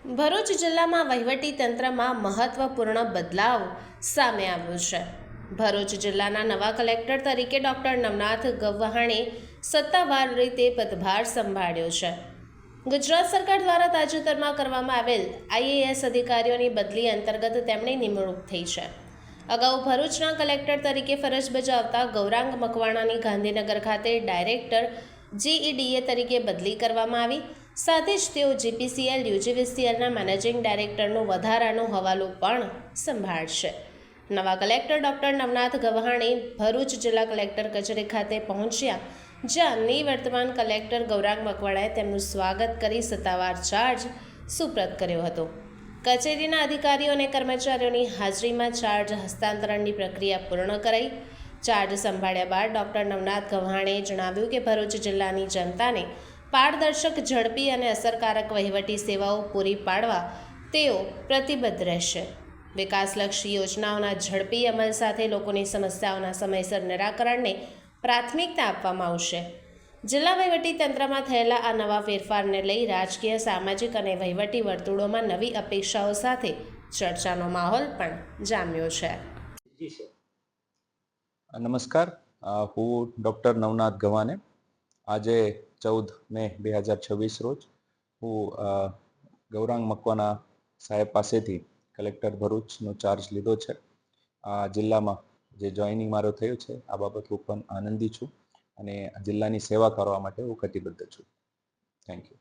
ભરૂચ જિલ્લામાં વહીવટી તંત્રમાં મહત્વપૂર્ણ બદલાવ સામે આવ્યો છે. ભરૂચ જિલ્લાના નવા કલેક્ટર તરીકે ડોક્ટર નવનાથ ગવ્હાણે સત્તાવાર રીતે પદભાર સંભાળ્યો છે. ગુજરાત સરકાર દ્વારા તાજેતરમાં કરવામાં આવેલ આઈએએસ અધિકારીઓની બદલી અંતર્ગત તેમની નિમણૂક થઈ છે. અગાઉ ભરૂચના કલેક્ટર તરીકે ફરજ બજાવતા ગૌરાંગ મકવાણાની ગાંધીનગર ખાતે ડાયરેક્ટર જીઈડીએ તરીકે બદલી કરવામાં આવી. સાથે જ તેઓ જીપીસીએલ યુજીવીસીએલના મેનેજિંગ ડાયરેક્ટરનો વધારાનો હવાલો પણ સંભાળશે. નવા કલેક્ટર ડોક્ટર નવનાથ ગવ્હાણે ભરૂચ જિલ્લા કલેક્ટર કચેરી ખાતે પહોંચ્યા, જ્યાં નિવર્તમાન કલેક્ટર ગૌરાંગ મકવાણાએ તેમનું સ્વાગત કરી સત્તાવાર ચાર્જ સુપ્રત કર્યો હતો. કચેરીના અધિકારીઓ અને કર્મચારીઓની હાજરીમાં ચાર્જ હસ્તાંતરણની પ્રક્રિયા પૂર્ણ કરાઈ. ચાર્જ સંભાળ્યા બાદ ડોક્ટર નવનાથ ગવ્હાણેએ જણાવ્યું કે ભરૂચ જિલ્લાની જનતાને પારદર્શક, ઝડપી અને અસરકારક વહીવટી સેવાઓ પૂરી પાડવા તેઓ પ્રતિબદ્ધ રહેશે. વિકાસલક્ષી યોજનાઓના ઝડપી અમલ સાથે લોકોની સમસ્યાઓના સમયસર નિરાકરણને પ્રાથમિકતા આપવામાં આવશે. જિલ્લા વહીવટી તંત્રમાં થયેલા આ નવા ફેરફારને લઈ રાજકીય, સામાજિક અને વહીવટી વર્તુળોમાં નવી અપેક્ષાઓ સાથે ચર્ચાનો માહોલ પણ જામ્યો છે. નમસ્કાર, હું ડૉક્ટર નવનાથ ગવ્હાણે આજે 14 મે 2026 રોજ હું ગૌરાંગ મકવાણા સાહેબ પાસેથી કલેક્ટર ભરૂચનો ચાર્જ લીધો છે. આ જિલ્લામાં જે જોઈનિંગ મારું થયું છે આ બાબત હું પણ આનંદી છું અને જિલ્લાની સેવા કરવા માટે હું કટિબદ્ધ છું. Thank you.